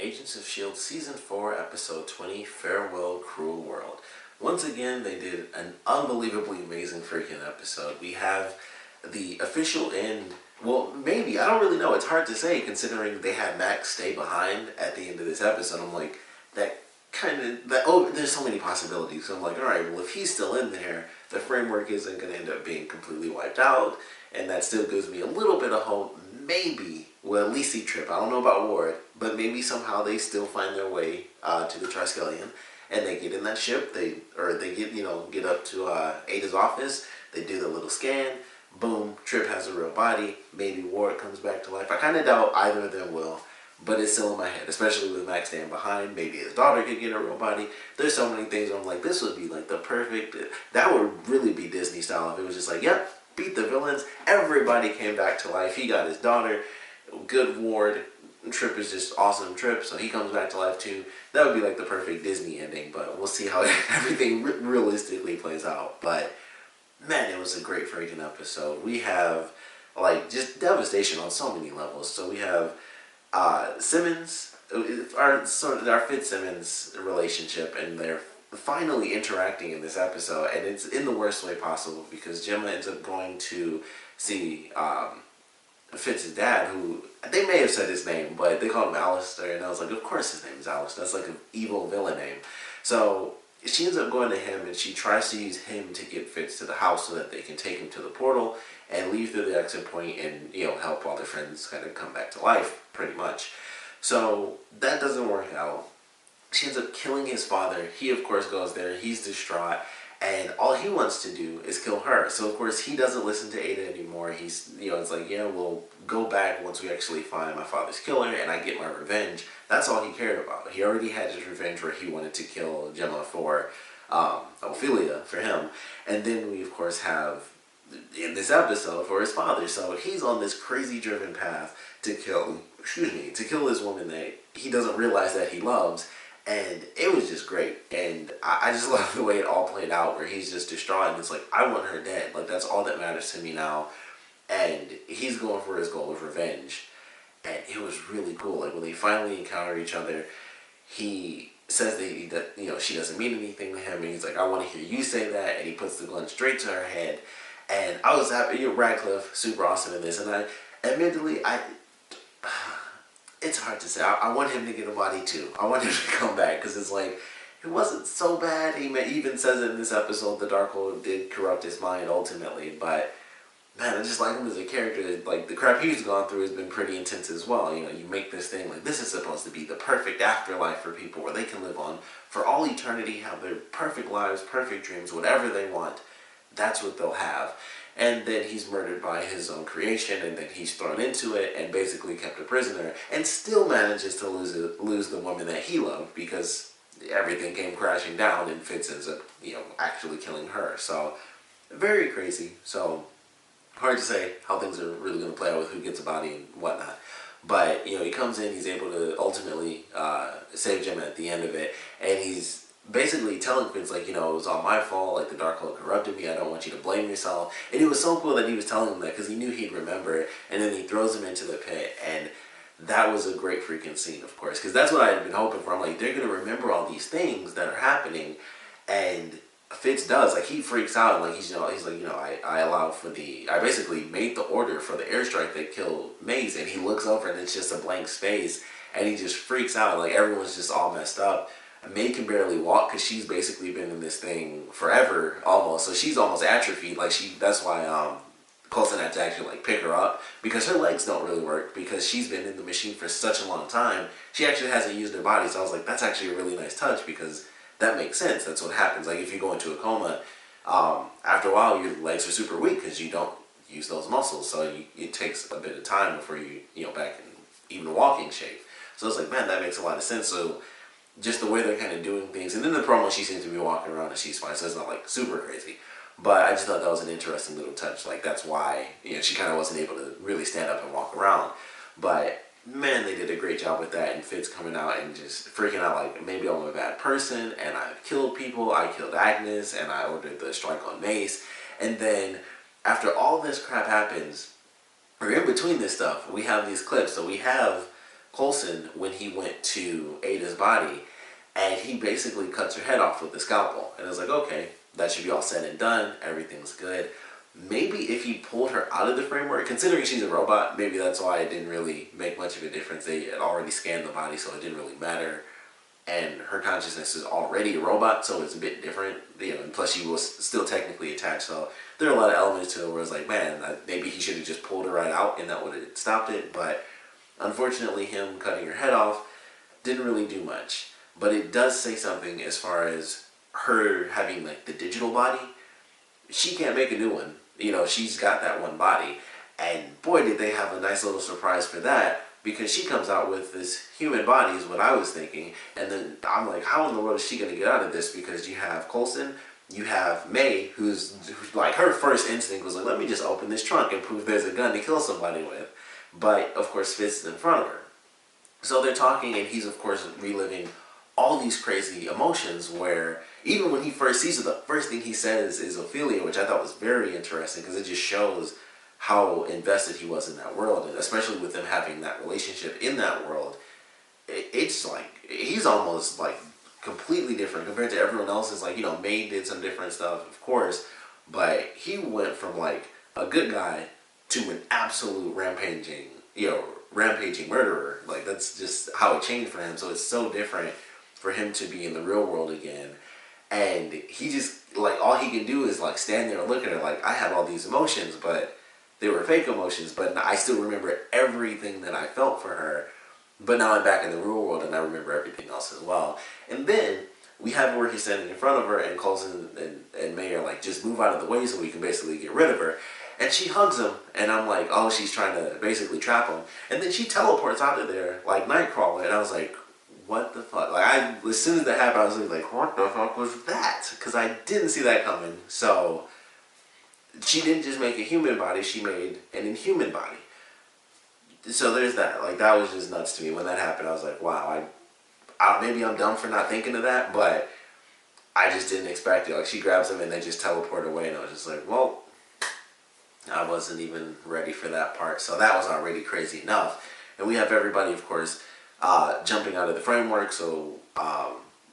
Agents of S.H.I.E.L.D. Season 4, Episode 20, Farewell Cruel World. Once again, they did an unbelievably amazing freaking episode. We have the official end. Well, maybe. I don't really know. It's hard to say considering they had Max stay behind at the end of this episode. I'm like, there's so many possibilities. So I'm like, alright, well, if he's still in there, the framework isn't going to end up being completely wiped out. And that still gives me a little bit of hope. Maybe, well, at least see Trip. I don't know about Ward, but maybe somehow they still find their way to the Triskelion, and they get in that ship. They get up to Ada's office. They do the little scan. Boom, Trip has a real body. Maybe Ward comes back to life. I kind of doubt either of them will, but it's still in my head, especially with Max staying behind. Maybe his daughter could get a real body. There's so many things where I'm like, this would be like the perfect. That would really be Disney style if it was just like, yep. Beat the villains. Everybody came back to life. He got his daughter. Good Ward. Trip is just awesome Trip, so he comes back to life too. That would be like the perfect Disney ending, but we'll see how everything realistically plays out. But man, it was a great freaking episode. We have like just devastation on so many levels. So we have Simmons, our Fitz-Simmons relationship, and they're finally interacting in this episode, and it's in the worst way possible because Jemma ends up going to see Fitz's dad, who they may have said his name, but they called him Alistair, and I was like, of course his name is Alistair. That's like an evil villain name. So she ends up going to him, and she tries to use him to get Fitz to the house so that they can take him to the portal and leave through the exit point and help all their friends kind of come back to life, pretty much. So that doesn't work out. She ends up killing his father. He, of course, goes there. He's distraught. And all he wants to do is kill her. So, of course, he doesn't listen to Ada anymore. He's, it's like, yeah, we'll go back once we actually find my father's killer and I get my revenge. That's all he cared about. He already had his revenge where he wanted to kill Jemma for Ophelia, for him. And then we, of course, have in this episode for his father. So he's on this crazy driven path to kill this woman that he doesn't realize that he loves. And it was just great. And I just love the way it all played out, where he's just distraught and it's like, I want her dead. Like, that's all that matters to me now. And he's going for his goal of revenge. And it was really cool. Like, when they finally encounter each other, he says that she doesn't mean anything to him. And he's like, I want to hear you say that. And he puts the gun straight to her head. And I was happy. Radcliffe, super awesome in this. And it's hard to say. I want him to get a body too. I want him to come back because it's like, it wasn't so bad. He even says it in this episode, the Darkhold did corrupt his mind ultimately. But man, I just like him as a character. Like, the crap he's gone through has been pretty intense as well. You make this thing like, this is supposed to be the perfect afterlife for people where they can live on for all eternity, have their perfect lives, perfect dreams, whatever they want. That's what they'll have. And then he's murdered by his own creation, and then he's thrown into it and basically kept a prisoner, and still manages to lose the woman that he loved because everything came crashing down, and Fitz ends up, actually killing her. So, very crazy. So, hard to say how things are really going to play out with who gets a body and whatnot. But, he comes in, he's able to ultimately save Jemma at the end of it, and he's basically telling Fitz, like, it was all my fault, like, the Darkhold corrupted me, I don't want you to blame yourself. And it was so cool that he was telling him that because he knew he'd remember it, and then he throws him into the pit, and that was a great freaking scene, of course, because that's what I had been hoping for. I'm like, they're going to remember all these things that are happening, and Fitz does, like, he freaks out, and like, he's like, I basically made the order for the airstrike that killed Maze, and he looks over and it's just a blank space, and he just freaks out, like, everyone's just all messed up. May can barely walk because she's basically been in this thing forever, almost. So she's almost atrophied. Like, that's why Coulson had to actually like pick her up because her legs don't really work because she's been in the machine for such a long time. She actually hasn't used her body. So I was like, that's actually a really nice touch because that makes sense. That's what happens. Like, if you go into a coma, after a while your legs are super weak because you don't use those muscles. So it takes a bit of time before you back in even walking shape. So I was like, man, that makes a lot of sense. So just the way they're kind of doing things. And then the promo, she seems to be walking around and she's fine, so it's not like super crazy. But I just thought that was an interesting little touch. Like, that's why, she kind of wasn't able to really stand up and walk around. But man, they did a great job with that. And Fitz coming out and just freaking out like, maybe I'm a bad person and I've killed people. I killed Agnes and I ordered the strike on Mace. And then after all this crap happens, or in between this stuff, we have these clips. So we have Coulson when he went to Ada's body, and he basically cuts her head off with the scalpel. And I was like, okay, that should be all said and done. Everything's good. Maybe if he pulled her out of the framework, considering she's a robot, maybe that's why it didn't really make much of a difference. They had already scanned the body, so it didn't really matter. And her consciousness is already a robot, so it's a bit different. And plus she was still technically attached, so there are a lot of elements to it where it's like, man, maybe he should have just pulled her right out and that would have stopped it. But unfortunately, him cutting her head off didn't really do much. But it does say something as far as her having like the digital body. She can't make a new one. She's got that one body. And boy, did they have a nice little surprise for that, because she comes out with this human body is what I was thinking. And then I'm like, how in the world is she going to get out of this? Because you have Coulson, you have May, who's like, her first instinct was like, let me just open this trunk and prove there's a gun to kill somebody with. But of course Fitz is in front of her. So they're talking, and he's of course reliving all these crazy emotions, where even when he first sees her, the first thing he says is Ophelia, which I thought was very interesting, because it just shows how invested he was in that world, and especially with them having that relationship in that world. It's like he's almost like completely different compared to everyone else's. Like, May did some different stuff, of course, but he went from like a good guy to an absolute rampaging murderer. Like, that's just how it changed for him. So it's so different for him to be in the real world again. And he just, like, all he can do is like stand there and look at her like, I have all these emotions, but they were fake emotions, but I still remember everything that I felt for her. But now I'm back in the real world and I remember everything else as well. And then we have where he's standing in front of her, and Coulson and May are like, just move out of the way so we can basically get rid of her. And she hugs him, and I'm like, oh, she's trying to basically trap him. And then she teleports out of there like Nightcrawler, and I was like, what the fuck? Like, as soon as that happened, I was like, what the fuck was that? Because I didn't see that coming. So she didn't just make a human body, she made an inhuman body. So there's that. Like, that was just nuts to me. When that happened, I was like, wow, maybe I'm dumb for not thinking of that, but I just didn't expect it. Like, she grabs him and they just teleport away, and I was just like, well, I wasn't even ready for that part. So that was already crazy enough. And we have everybody, of course, jumping out of the framework. So,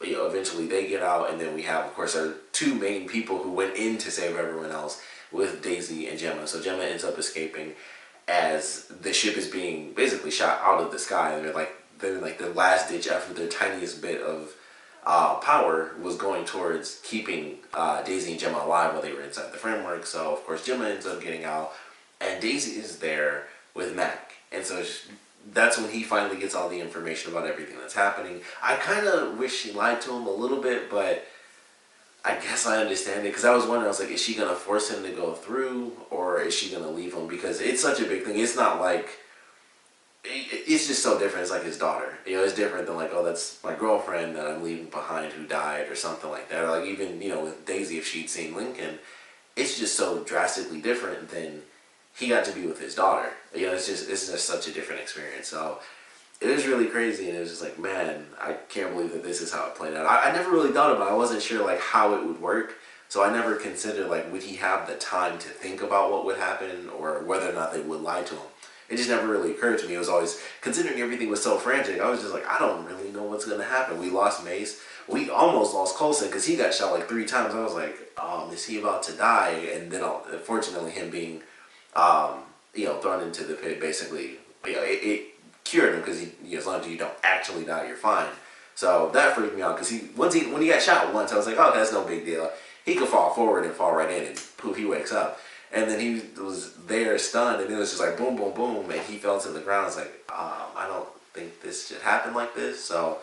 eventually they get out, and then we have, of course, our two main people who went in to save everyone else with Daisy and Jemma. So Jemma ends up escaping as the ship is being basically shot out of the sky. And they're like the last ditch effort. Their tiniest bit of power was going towards keeping Daisy and Jemma alive while they were inside the framework. So of course Jemma ends up getting out, and Daisy is there with Mac. And so that's when he finally gets all the information about everything that's happening. I kind of wish she lied to him a little bit, but I guess I understand it, because I was wondering, I was like, is she going to force him to go through, or is she going to leave him? Because it's such a big thing. It's not like, it's just so different. It's like his daughter. It's different than like, oh, that's my girlfriend that I'm leaving behind who died or something like that. Or like even, with Daisy, if she'd seen Lincoln, it's just so drastically different than he got to be with his daughter. It's just such a different experience. So it was really crazy, and it was just like, man, I can't believe that this is how it played out. I never really thought about it. I wasn't sure like how it would work, so I never considered like, would he have the time to think about what would happen, or whether or not they would lie to him. It just never really occurred to me. It was always, considering everything was so frantic, I was just like, I don't really know what's going to happen. We lost Mace. We almost lost Coulson because he got shot like 3 times. I was like, is he about to die? And then, fortunately, him being, thrown into the pit, basically, it cured him, because as long as you don't actually die, you're fine. So that freaked me out, because when he got shot once, I was like, oh, that's no big deal. He could fall forward and fall right in, and poof, he wakes up. And then he was there stunned, and it was just like boom, boom, boom, and he fell to the ground. I was like, I don't think this should happen like this. So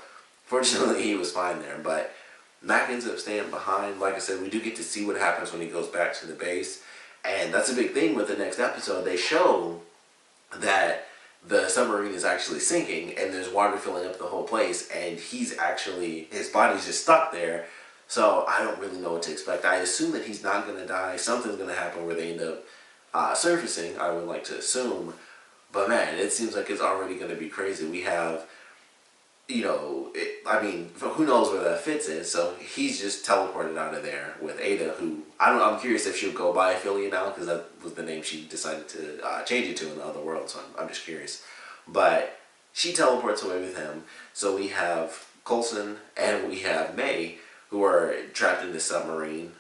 fortunately, he was fine there. But Mac ends up staying behind. Like I said, we do get to see what happens when he goes back to the base. And that's a big thing with the next episode. They show that the submarine is actually sinking, and there's water filling up the whole place, and his body's just stuck there. So I don't really know what to expect. I assume that he's not going to die. Something's going to happen where they end up surfacing, I would like to assume. But man, it seems like it's already going to be crazy. We have, who knows where that Fitz is. So he's just teleported out of there with Ada, who, I'm curious if she'll go by Ophelia now, because that was the name she decided to change it to in the other world. So I'm just curious. But she teleports away with him. So we have Coulson and we have May, who are trapped in this submarine.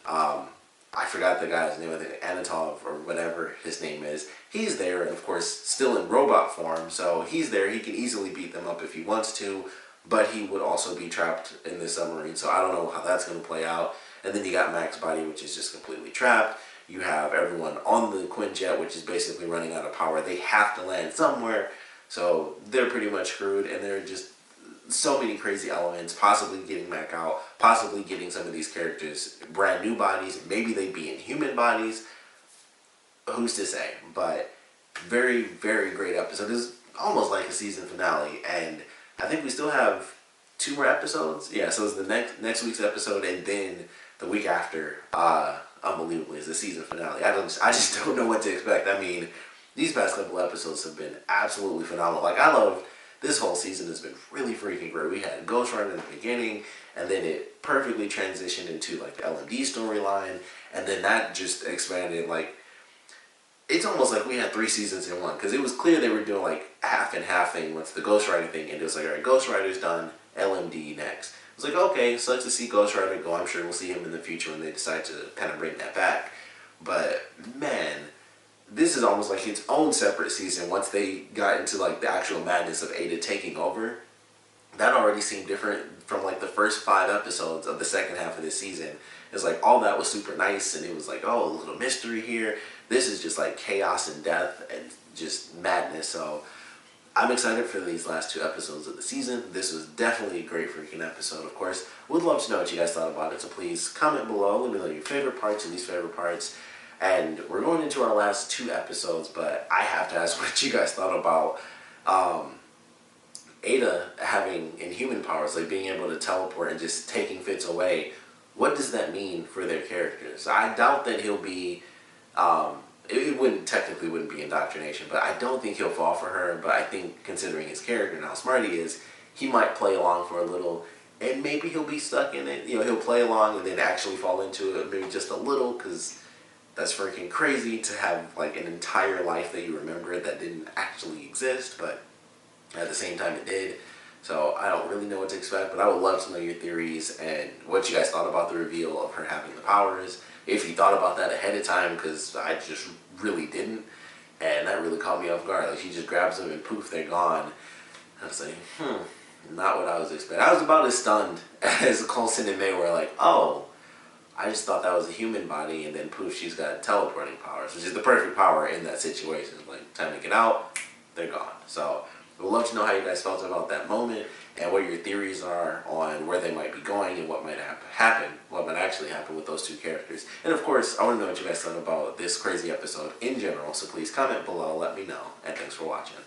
I forgot the guy's name, I think Anatov or whatever his name is. He's there, and of course, still in robot form, so he's there. He can easily beat them up if he wants to, but he would also be trapped in this submarine, so I don't know how that's going to play out. And then you got Mac's body, which is just completely trapped. You have everyone on the Quinjet, which is basically running out of power. They have to land somewhere, so they're pretty much screwed, and they're just so many crazy elements, possibly getting Mac out, possibly getting some of these characters brand new bodies, maybe they'd be in human bodies, who's to say. But very, very great episode. This is almost like a season finale, and I think we still have 2 more episodes. Yeah, so it's the next week's episode, and then the week after, unbelievably, is the season finale. I just don't know what to expect. I mean, these past couple episodes have been absolutely phenomenal. Like, I love this whole season has been really freaking great. We had Ghost Rider in the beginning, and then it perfectly transitioned into like the LMD storyline, and then that just expanded. Like, it's almost like we had 3 seasons in one, because it was clear they were doing like half and half thing once the Ghost Rider thing, and it was like, all right, Ghost Rider's done, LMD next. It was like, okay, sucks to see Ghost Rider go. I'm sure we'll see him in the future when they decide to kind of bring that back. But man, this is almost like its own separate season. Once they got into like the actual madness of Ada taking over, that already seemed different from like the first 5 episodes of the second half of this season. It's like all that was super nice, and it was like, oh, a little mystery here. This is just like chaos and death and just madness. So I'm excited for these last 2 episodes of the season. This was definitely a great freaking episode, of course. Would love to know what you guys thought about it, so please comment below. Let me know your favorite parts and least favorite parts. And we're going into our last 2 episodes, but I have to ask what you guys thought about Ada having inhuman powers, like being able to teleport and just taking Fitz away. What does that mean for their characters? I doubt that he'll be, it wouldn't be indoctrination, but I don't think he'll fall for her. But I think, considering his character and how smart he is, he might play along for a little, and maybe he'll be stuck in it. You know, he'll play along and then actually fall into it, maybe just a little, because that's freaking crazy to have like an entire life that you remember that didn't actually exist, but at the same time it did. So I don't really know what to expect, but I would love to know your theories and what you guys thought about the reveal of her having the powers. If you thought about that ahead of time, because I just really didn't, and that really caught me off guard. Like, she just grabs them and poof, they're gone. I was like, not what I was expecting. I was about as stunned as Coulson and May were, like, oh, I just thought that was a human body, and then poof, she's got teleporting powers, which is the perfect power in that situation. Like, time to get out, they're gone. So, we'd love to know how you guys felt about that moment, and what your theories are on where they might be going and what might happen, what might actually happen with those 2 characters. And of course, I want to know what you guys thought about this crazy episode in general, so please comment below, let me know, and thanks for watching.